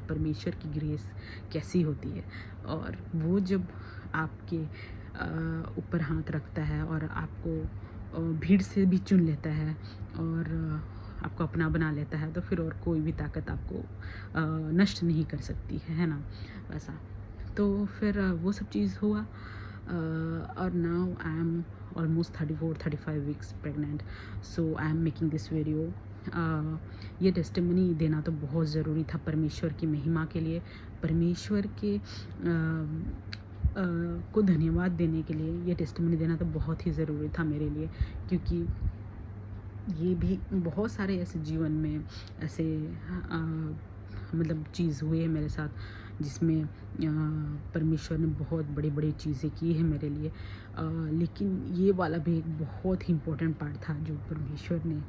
परमेश्वर की ग्रेस कैसी होती है। और वो जब आपके ऊपर हाथ रखता है और आपको भीड़ से भी चुन लेता है और आपको अपना बना लेता है, तो फिर और कोई भी ताकत आपको नष्ट नहीं कर सकती है ना? वैसा। तो फिर वो सब चीज़ हुआ और now I am almost 34-35 weeks pregnant, so I am making this video. ये टेस्टिमनी देना तो बहुत ज़रूरी था परमेश्वर की महिमा के लिए, परमेश्वर के को धन्यवाद देने के लिए ये टेस्टिमनी देना तो बहुत ही ज़रूरी था मेरे लिए, क्योंकि ये भी बहुत सारे ऐसे जीवन में ऐसे मतलब चीज़ हुई है मेरे साथ जिसमें परमेश्वर ने बहुत बड़ी बड़ी चीज़ें की है मेरे लिए, लेकिन ये वाला भी एक बहुत ही इम्पोर्टेंट पार्ट था जो परमेश्वर ने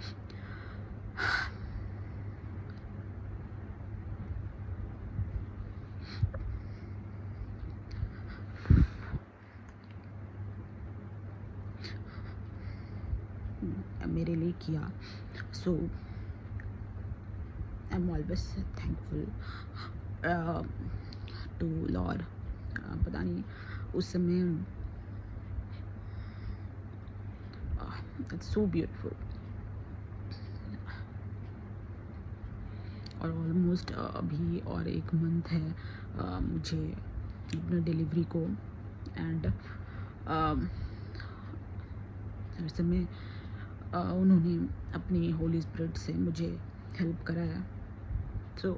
मेरे लिए किया। So I am always thankful to Lord. पता नहीं उस समय इट्स सो ब्यूटीफुल। और ऑलमोस्ट अभी और 1 मंथ है मुझे अपने डिलीवरी को, एंड हर समय उन्होंने अपनी होली स्पिरिट से मुझे हेल्प कराया। सो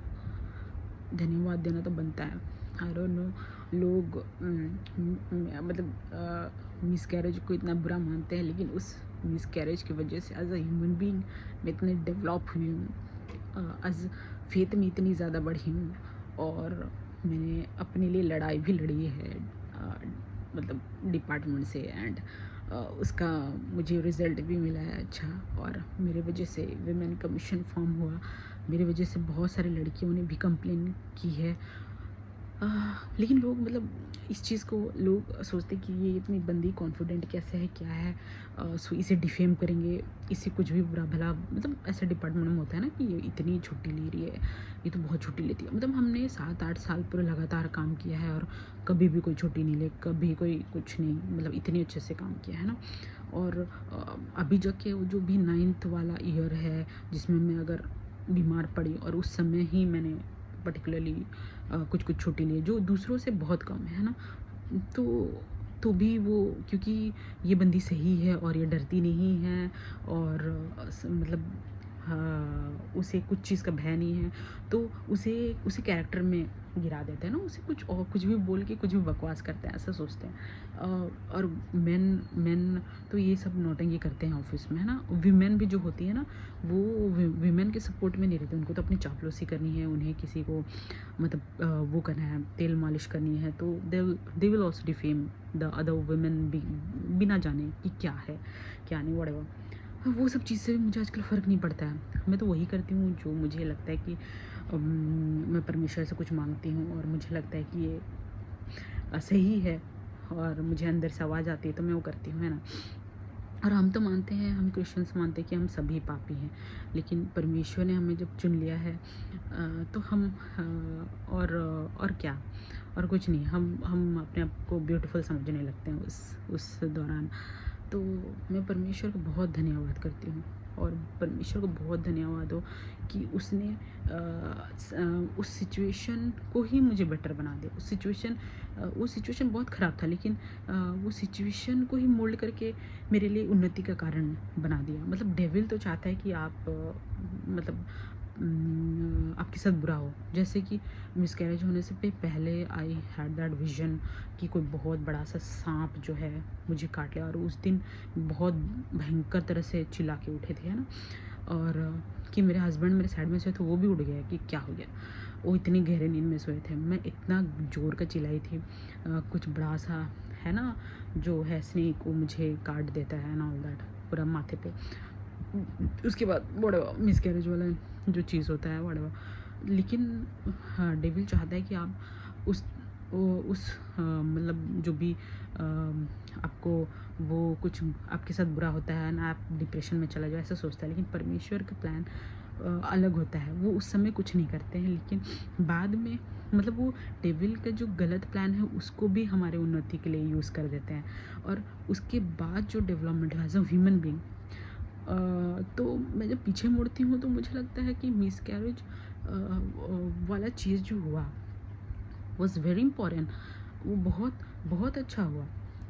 धन्यवाद देना तो बनता है। आई डोंट नो लोग मतलब मिसकैरेज को इतना बुरा मानते हैं, लेकिन उस मिसकैरेज की वजह से एज अ ह्यूमन बीइंग मैं इतने डेवलप हुई हूँ, एज फेथ में इतनी ज़्यादा बढ़ी हूँ, और मैंने अपने लिए लड़ाई भी लड़ी है मतलब डिपार्टमेंट से, एंड उसका मुझे रिज़ल्ट भी मिला है अच्छा। और मेरे वजह से विमेन कमीशन फॉर्म हुआ, मेरे वजह से बहुत सारी लड़कियों ने भी कंप्लेन की है। लेकिन लोग मतलब इस चीज़ को लोग सोचते कि ये इतनी बंदी कॉन्फिडेंट कैसे है, क्या है, सो इसे डिफेम करेंगे, इसे कुछ भी बुरा भला, मतलब ऐसे डिपार्टमेंट में होता है ना कि ये इतनी छुट्टी ले रही है, ये तो बहुत छुट्टी लेती है। मतलब हमने 7-8 साल पूरे लगातार काम किया है और कभी भी कोई छुट्टी नहीं ले, कभी कोई कुछ नहीं, मतलब इतने अच्छे से काम किया है ना। और अभी जाके वो जो भी 9th वाला ईयर है जिसमें मैं अगर बीमार पड़ी और उस समय ही मैंने पर्टिकुलरली कुछ कुछ छुट्टी ली जो दूसरों से बहुत कम है ना, तो भी वो, क्योंकि ये बंदी सही है और ये डरती नहीं है, और मतलब उसे कुछ चीज़ का भय नहीं है, तो उसे कैरेक्टर में गिरा देते हैं ना, उसे कुछ और कुछ भी बोल के कुछ भी बकवास करते हैं, ऐसा सोचते हैं। और मेन तो ये सब नौटंकी करते हैं ऑफिस में, है ना। वीमेन भी जो होती है ना, वो वीमेन के सपोर्ट में नहीं रहते, उनको तो अपनी चापलूसी करनी है, उन्हें किसी को मतलब वो करना है, तेल मालिश करनी है, तो they will also defame the other women बिना जाने कि क्या है क्या नहीं, व्हाटएवर। वो सब चीज़ से भी मुझे आजकल फ़र्क नहीं पड़ता है। मैं तो वही करती हूँ जो मुझे लगता है कि मैं परमेश्वर से कुछ मांगती हूँ और मुझे लगता है कि ये सही है, और मुझे अंदर से आवाज़ आती है तो मैं वो करती हूँ, है ना। और हम तो मानते हैं, हम क्रिश्चियंस मानते हैं कि हम सभी पापी हैं, लेकिन परमेश्वर ने हमें जब चुन लिया है तो हम और क्या, और कुछ नहीं, हम अपने आप को ब्यूटीफुल समझने लगते हैं उस दौरान। तो मैं परमेश्वर को बहुत धन्यवाद करती हूँ, और परमेश्वर को बहुत धन्यवाद हो कि उसने उस सिचुएशन को ही मुझे बेटर बना दिया। वो सिचुएशन बहुत ख़राब था, लेकिन वो सिचुएशन को ही मोल्ड करके मेरे लिए उन्नति का कारण बना दिया। मतलब डेविल तो चाहता है कि आप मतलब आपके साथ बुरा हो, जैसे कि मिसकैरेज होने से पहले आई हैड दैट विजन कि कोई बहुत बड़ा सा सांप जो है मुझे काट लिया, और उस दिन बहुत भयंकर तरह से चिल्ला के उठे थे, है ना। और कि मेरे हस्बैंड मेरे साइड में सोए तो वो भी उठ गया कि क्या हो गया, वो इतनी गहरे नींद में सोए थे। मैं इतना जोर का चिल्लाई थी, कुछ बड़ा सा है ना जो है स्नेक, वो मुझे काट देता है ना, ऑल दैट पूरा माथे पे। उसके बाद व्हाटएवर मिसकैरेज वाला जो चीज़ होता है व्हाटएवर, लेकिन हाँ डेविल चाहता है कि आप उस मतलब जो भी आपको वो कुछ आपके साथ बुरा होता है ना, आप डिप्रेशन में चला जाओ, ऐसा सोचता है। लेकिन परमेश्वर का प्लान अलग होता है, वो उस समय कुछ नहीं करते हैं, लेकिन बाद में मतलब वो डेविल का जो गलत प्लान है उसको भी हमारे उन्नति के लिए यूज़ कर देते हैं। और उसके बाद जो डेवलपमेंट है एज अ ह्यूमन बीइंग, तो मैं जब पीछे मुड़ती हूँ तो मुझे लगता है कि मिसकैरेज वाला चीज़ जो हुआ वॉज़ वेरी इम्पॉर्टेंट। वो बहुत बहुत अच्छा हुआ,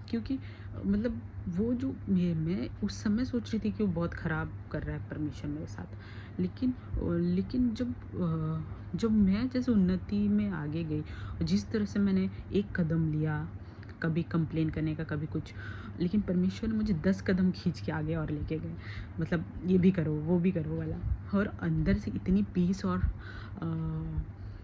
क्योंकि मतलब वो जो मैं उस समय सोच रही थी कि वो बहुत ख़राब कर रहा है परमेश्वर मेरे साथ, लेकिन जब मैं जैसे उन्नति में आगे गई और जिस तरह से मैंने एक कदम लिया, कभी कंप्लेन करने का, कभी कुछ, लेकिन परमेश्वर ने मुझे 10 कदम खींच के आगे और लेके गए। मतलब ये भी करो, वो भी करो वाला। और अंदर से इतनी पीस और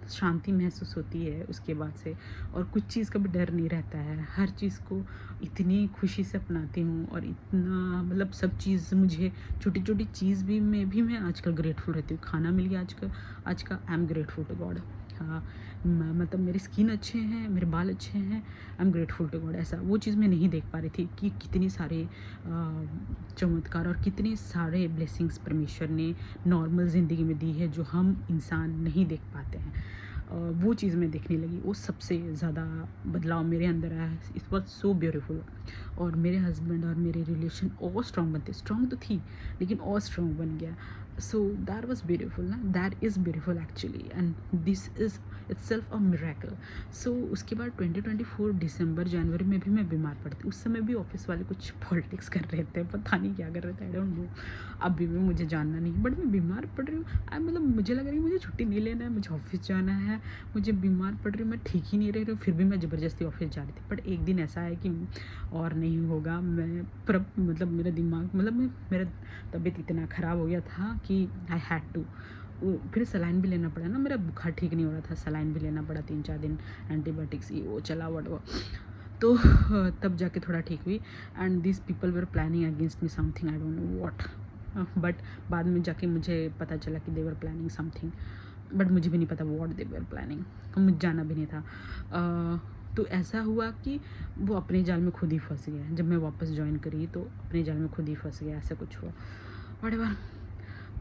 शांति महसूस होती है उसके बाद से, और कुछ चीज़ का भी डर नहीं रहता है। हर चीज़ को इतनी खुशी से अपनाती हूँ, और इतना मतलब सब चीज़ मुझे छोटी छोटी चीज़ भी में भी मैं आजकल ग्रेटफुल रहती हूँ। खाना मिल गया आज का I am grateful to God. हाँ, मतलब मेरी स्किन अच्छे हैं, मेरे बाल अच्छे हैं, I am grateful to God. ऐसा वो चीज़ मैं नहीं देख पा रही थी कि कितनी सारे चमत्कार और कितने सारे ब्लेसिंग्स परमेश्वर ने नॉर्मल ज़िंदगी में दी है जो हम इंसान नहीं देख पाते हैं। वो चीज़ मैं देखने लगी, वो सबसे ज़्यादा बदलाव मेरे अंदर आया है। It was so beautiful. और मेरे हस्बैंड और मेरे रिलेशन और स्ट्रॉन्ग बनते, स्ट्रॉन्ग तो थी लेकिन और स्ट्रॉन्ग बन गया। सो दैट वॉज ब्यूटीफुल ना, that is beautiful actually, and this is itself a miracle. So उसके बाद 2024 दिसंबर जनवरी में भी मैं बीमार पड़ती। उस समय भी ऑफिस वाले कुछ पॉलिटिक्स कर रहे थे, पता नहीं क्या कर रहे थे, आई डोंट नो, अभी भी मुझे जानना नहीं, बट मैं बीमार पड़ रही हूँ। मतलब मुझे लग रहा है मुझे छुट्टी नहीं लेना है, मुझे ऑफिस जाना है, मुझे बीमार पड़ रही हूँ, मैं ठीक ही नहीं रह रही हूँ, फिर भी मैं ज़बरदस्ती ऑफिस जा रही थी। बट एक दिन ऐसा है कि और नहीं होगा, मैं पर मतलब मेरा दिमाग मतलब मेरा तबीयत इतना ख़राब हो गया था कि आई हैड टू, फिर सलाइन भी लेना पड़ा ना, मेरा बुखार ठीक नहीं हो रहा था, सलाइन भी लेना पड़ा 3-4 दिन, एंटीबायोटिक्स ये वो चला वो। तो तब जाके थोड़ा ठीक हुई। And this people were planning against me something, I don't know what, but बाद में जाके मुझे पता चला कि दे वर प्लानिंग समथिंग, बट मुझे भी नहीं पता व्हाट दे वर प्लानिंग, मुझे जाना भी नहीं था। तो ऐसा हुआ कि वो अपने जाल में खुद ही फंस गया। जब मैं वापस ज्वाइन करी तो अपने जाल में खुद ही फंस गया, ऐसा कुछ हुआ व्हाटएवर।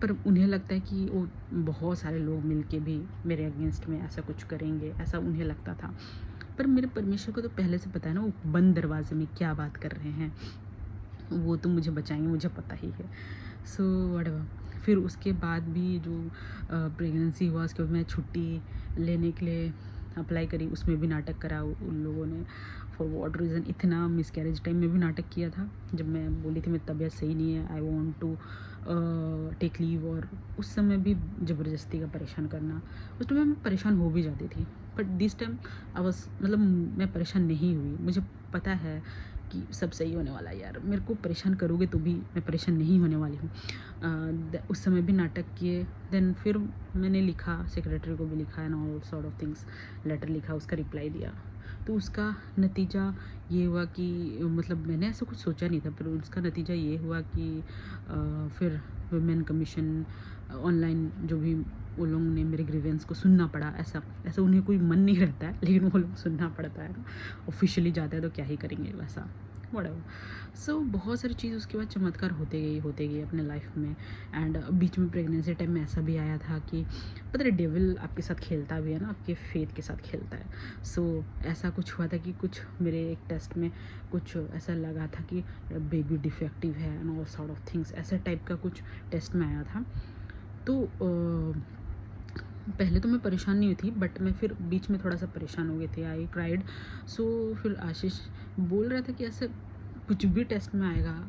पर उन्हें लगता है कि वो बहुत सारे लोग मिलके भी मेरे अगेंस्ट में ऐसा कुछ करेंगे, ऐसा उन्हें लगता था। पर मेरे परमेश्वर को तो पहले से पता है ना वो बंद दरवाजे में क्या बात कर रहे हैं, वो तो मुझे बचाएंगे, मुझे पता ही है। So whatever. फिर उसके बाद भी जो प्रेगनेंसी हुआ, उसके बाद मैं छुट्टी लेने के लिए अप्लाई करी, उसमें भी नाटक करा उन लोगों ने। फॉर वॉट रीज़न, इतना मिसकैरेज टाइम में भी नाटक किया था, जब मैं बोली थी मेरी तबीयत सही नहीं है, I want to take leave, और उस समय भी ज़बरदस्ती का परेशान करना। उस टाइम मैं परेशान हो भी जाती थी, but this time I was मतलब मैं परेशान नहीं हुई। मुझे पता है कि सब सही होने वाला है यार, मेरे को परेशान करोगे तो भी मैं परेशान नहीं होने वाली हूँ। उस समय भी नाटक किए। देन फिर मैंने लिखा, सेक्रेटरी को भी लिखा and all sort of things, letter लिखा, उसका रिप्लाई दिया। तो उसका नतीजा ये हुआ कि मतलब मैंने ऐसा कुछ सोचा नहीं था, पर उसका नतीजा ये हुआ कि फिर वुमेन कमीशन ऑनलाइन जो भी वो लोगों ने मेरे ग्रीवेंस को सुनना पड़ा। ऐसा उन्हें कोई मन नहीं रहता है, लेकिन वो लोग सुनना पड़ता है ना, ऑफिशियली जाता है तो क्या ही करेंगे वैसा, व्हाटएवर। सो बहुत सारी चीज़ उसके बाद चमत्कार होते गई अपने लाइफ में। एंड बीच में प्रेगनेंसी टाइम में ऐसा भी आया था कि पता नहीं डेविल आपके साथ खेलता भी है ना, आपके फेथ के साथ खेलता है। सो ऐसा कुछ हुआ था कि कुछ मेरे एक टेस्ट में कुछ ऐसा लगा था कि बेबी डिफेक्टिव है and all sort of things, ऐसा टाइप का कुछ टेस्ट में आया था। तो पहले तो मैं परेशान नहीं हुई थी, बट मैं फिर बीच में थोड़ा सा परेशान हो गई थी, आई क्राइड। सो फिर आशीष बोल रहा था कि ऐसे कुछ भी टेस्ट में आएगा,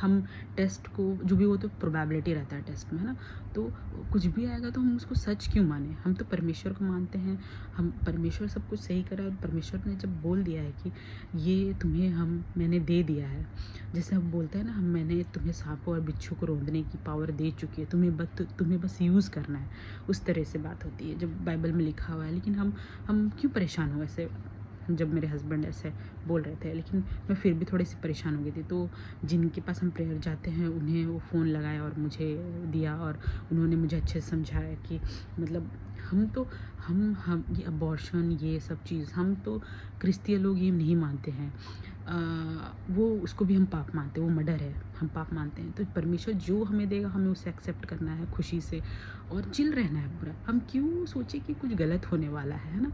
हम टेस्ट को जो भी, वो तो प्रोबेबिलिटी रहता है टेस्ट में, है ना, तो कुछ भी आएगा तो हम उसको सच क्यों माने, हम तो परमेश्वर को मानते हैं, हम परमेश्वर सब कुछ सही करा। और परमेश्वर ने जब बोल दिया है कि ये तुम्हें मैंने दे दिया है, जैसे हम बोलते हैं ना, मैंने तुम्हें सांपों और बिच्छू को रौंदने की पावर दे चुकी है, तुम्हें बस यूज़ करना है, उस तरह से बात होती है जब बाइबल में लिखा हुआ है। लेकिन हम क्यों परेशान हो ऐसे, जब मेरे हस्बैंड ऐसे बोल रहे थे, लेकिन मैं फिर भी थोड़ी सी परेशान हो गई थी। तो जिनके पास हम प्रेयर जाते हैं उन्हें वो फ़ोन लगाया और मुझे दिया, और उन्होंने मुझे अच्छे से समझाया कि मतलब हम ये अबॉर्शन, ये सब चीज़, हम तो क्रिस्तियन लोग ये नहीं मानते हैं वो उसको भी हम पाप मानते हैं, वो मर्डर है, हम पाप मानते हैं। तो परमेश्वर जो हमें देगा हमें उसे एक्सेप्ट करना है खुशी से और चिल रहना है पूरा। हम क्यों सोचे कि कुछ गलत होने वाला है ना,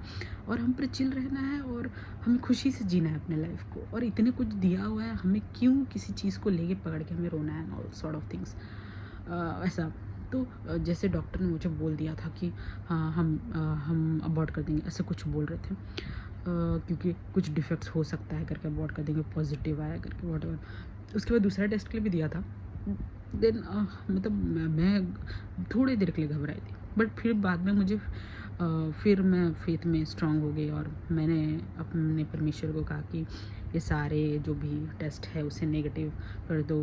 और हम पर चिल रहना है और हमें खुशी से जीना है अपने लाइफ को। और इतने कुछ दिया हुआ है, हमें क्यों किसी चीज़ को लेके पकड़ के हमें रोना है, ऑल सॉर्ट ऑफ थिंग्स ऐसा। तो जैसे डॉक्टर ने मुझे बोल दिया था कि हाँ हम अबॉर्ट कर देंगे, ऐसे कुछ बोल रहे थे क्योंकि कुछ डिफेक्ट्स हो सकता है करके अबॉर्ट कर देंगे, पॉजिटिव आया करके वॉट। उसके बाद दूसरा टेस्ट के लिए भी दिया था। देन मतलब मैं थोड़ी देर के लिए घबराई थी, बट फिर बाद में मुझे फिर मैं फेथ में स्ट्रांग हो गई और मैंने अपने परमेश्वर को कहा कि ये सारे जो भी टेस्ट है उसे नेगेटिव कर दो।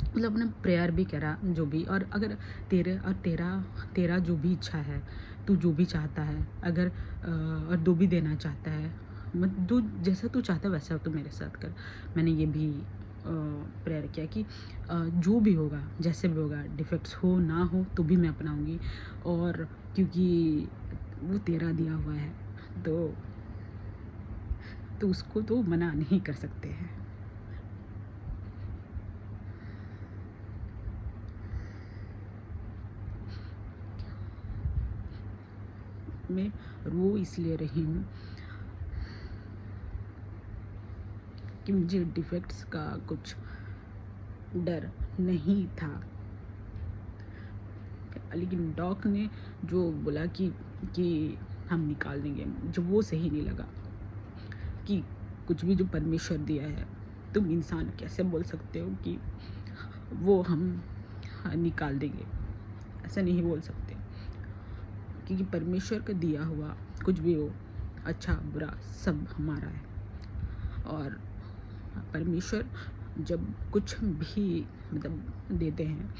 मतलब अपने प्रेयर भी करा जो भी, और अगर तेरा जो भी इच्छा है, तू जो भी चाहता है, अगर और दो भी देना चाहता है, मतलब तू जैसा तू चाहता है वैसा तू मेरे साथ कर। मैंने ये भी प्रेयर किया कि जो भी होगा जैसे भी होगा, डिफेक्ट्स हो ना हो तो भी मैं अपनाऊंगी, और क्योंकि वो तेरा दिया हुआ है तो उसको तो मना नहीं कर सकते हैं। मैं रो इसलिए रही हूँ कि मुझे डिफेक्ट्स का कुछ डर नहीं था, लेकिन डॉक ने जो बोला कि हम निकाल देंगे, मुझे वो सही नहीं लगा। कि कुछ भी जो परमेश्वर दिया है तुम इंसान कैसे बोल सकते हो कि वो हम निकाल देंगे, ऐसा नहीं बोल सकते। क्योंकि परमेश्वर का दिया हुआ कुछ भी हो, अच्छा बुरा सब हमारा है। और परमेश्वर जब कुछ भी मतलब देते हैं,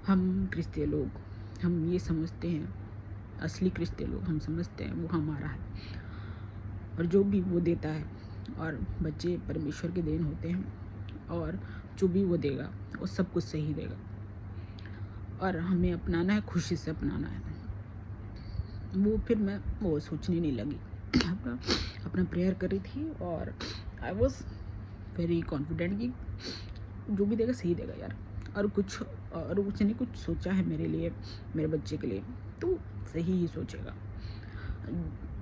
हम क्रिस्तीय लोग हम ये समझते हैं, असली क्रिस्तीय लोग हम समझते हैं वो हमारा है, और जो भी वो देता है, और बच्चे परमेश्वर के देन होते हैं, और जो भी वो देगा वो सब कुछ सही देगा, और हमें अपनाना है, खुशी से अपनाना है। वो फिर मैं वो सोचने नहीं लगी, अपना प्रेयर कर रही थी, और आई वॉज वेरी कॉन्फिडेंट कि जो भी देगा सही देगा यार, और कुछ नहीं कुछ सोचा है मेरे लिए, मेरे बच्चे के लिए, तो सही ही सोचेगा।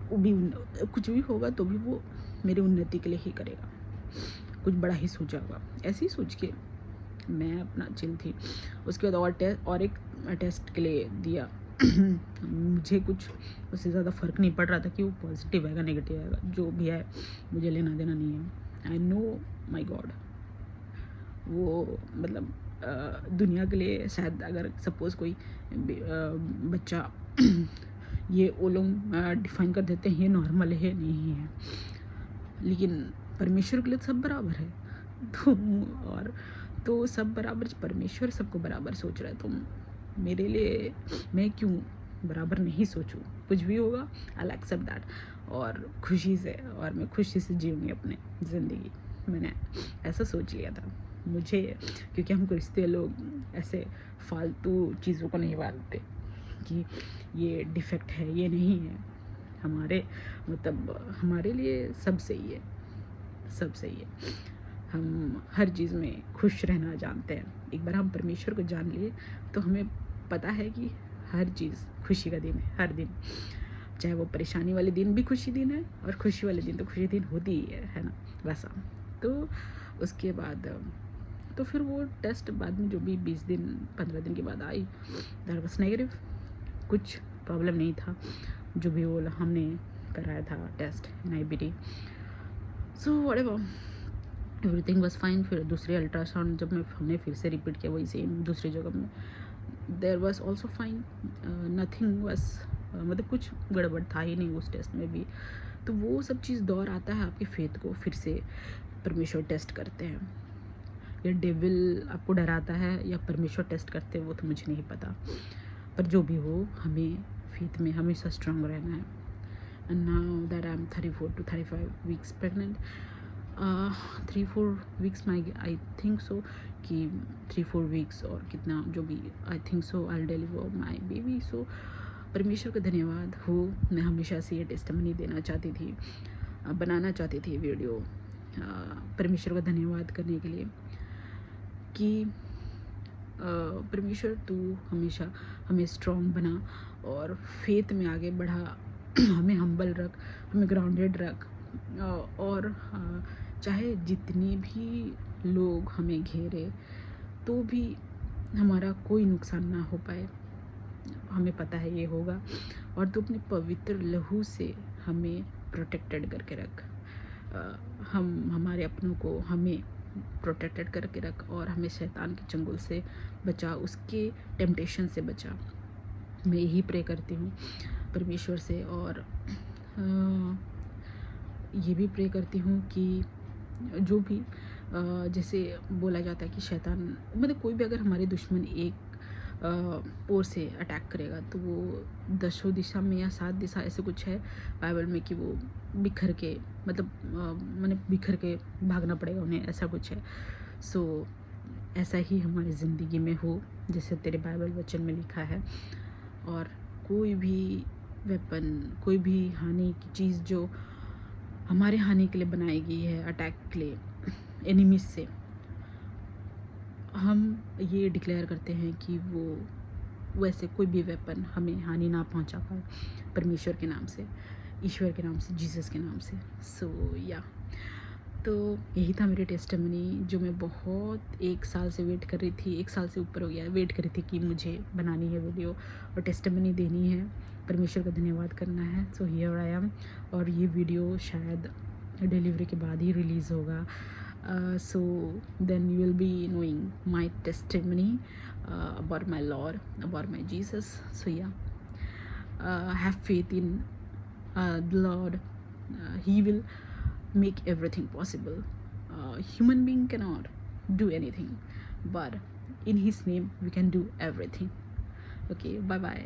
वो भी कुछ भी होगा तो भी वो मेरी उन्नति के लिए ही करेगा, कुछ बड़ा ही सोचा होगा। ऐसे ही सोच के मैं अपना चिल थी। उसके बाद और एक टेस्ट के लिए दिया। मुझे कुछ उससे ज़्यादा फ़र्क नहीं पड़ रहा था कि वो पॉजिटिव आएगा नेगेटिव आएगा, जो भी है मुझे लेना देना नहीं है। आई नो माई गॉड, वो मतलब दुनिया के लिए शायद अगर सपोज़ कोई बच्चा ये वो लोग डिफ़ाइन कर देते हैं ये नॉर्मल है, नहीं है, लेकिन परमेश्वर के लिए सब बराबर है। तो सब बराबर, परमेश्वर सबको बराबर सोच रहा है, तो मेरे लिए मैं क्यों बराबर नहीं सोचूं। कुछ भी होगा आई एक्सेप्ट दैट, और खुशी से, और मैं खुशी से जीऊँगी अपनी ज़िंदगी। मैंने ऐसा सोच लिया था मुझे, क्योंकि हम क्रिस्तीय लोग ऐसे फालतू चीज़ों को नहीं मानते कि ये डिफेक्ट है, ये नहीं है। हमारे मतलब हमारे लिए सब सही है, सब सही है। हम हर चीज़ में खुश रहना जानते हैं। एक बार हम परमेश्वर को जान लिए तो हमें पता है कि हर चीज़ खुशी का दिन है, हर दिन, चाहे वो परेशानी वाले दिन भी खुशी दिन है, और खुशी वाले दिन तो खुशी दिन होती ही है ना, वैसा। तो उसके बाद तो फिर वो टेस्ट बाद में जो भी 20 दिन 15 दिन के बाद आई, दैट वाज नेगेटिव, कुछ प्रॉब्लम नहीं था। जो भी वो हमने कराया था test in IBD, so whatever, everything was fine. फिर दूसरे अल्ट्रासाउंड जब हमने फिर से रिपीट किया वही सेम दूसरी जगह में, there was also fine, nothing was, मतलब कुछ गड़बड़ था ही नहीं उस टेस्ट में भी। तो वो सब चीज़ दौर आता है आपके फेथ को, फिर से परमेश्वर टेस्ट करते हैं, या डेविल आपको डराता है, या परमेश्वर टेस्ट करते हैं, वो तो मुझे नहीं पता। पर जो भी हो, हमें फेथ में हमेशा स्ट्रांग रहना है। And now that I am 34 to 35 weeks pregnant, 3-4 weeks my, I think so कि 3-4 वीक्स और कितना जो भी, I think so I deliver my baby. So परमेश्वर का धन्यवाद हो। मैं हमेशा से ये टेस्टिमनी देना चाहती थी, बनाना चाहती थी वीडियो परमेश्वर का धन्यवाद करने के लिए कि परमेश्वर तू हमेशा हमें स्ट्रॉन्ग बना और फेथ में आगे बढ़ा, हमें हम्बल रख, हमें ग्राउंडेड रख, और चाहे जितने भी लोग हमें घेरे तो भी हमारा कोई नुकसान ना हो पाए, हमें पता है ये होगा। और तू अपने पवित्र लहू से हमें प्रोटेक्टेड करके रख, हम हमारे अपनों को हमें प्रोटेक्टेड करके रख और हमें शैतान के चंगुल से बचा, उसके टेम्पटेशन से बचा। मैं यही प्रे करती हूँ परमेश्वर से। और ये भी प्रे करती हूँ कि जो भी जैसे बोला जाता है कि शैतान मतलब कोई भी अगर हमारे दुश्मन एक ओर से अटैक करेगा तो वो 10 दिशा में या 7 दिशा ऐसे कुछ है बाइबल में कि वो बिखर के मतलब मैंने बिखर के भागना पड़ेगा उन्हें, ऐसा कुछ है। सो ऐसा ही हमारी ज़िंदगी में हो जैसे तेरे बाइबल वचन में लिखा है। और कोई भी वेपन, कोई भी हानि की चीज़ जो हमारे हानि के लिए बनाई गई है, अटैक के लिए एनिमीज से, हम ये डिक्लेयर करते हैं कि वो वैसे कोई भी वेपन हमें हानि ना पहुंचा पाए परमेश्वर के नाम से, ईश्वर के नाम से, जीसस के नाम से। सो या तो यही था मेरी टेस्टिमनी जो मैं बहुत 1 साल से वेट कर रही थी, 1 साल से ऊपर हो गया वेट कर रही थी कि मुझे बनानी है वीडियो और टेस्टिमनी देनी है, परमेश्वर का धन्यवाद करना है। So here I am. और ये वीडियो शायद डिलीवरी के बाद ही रिलीज़ होगा। So then you will be knowing my testimony about my Lord, about my Jesus. So yeah, have faith in the Lord. He will make everything possible. Human being cannot do anything, but in His name we can do everything. Okay, bye bye.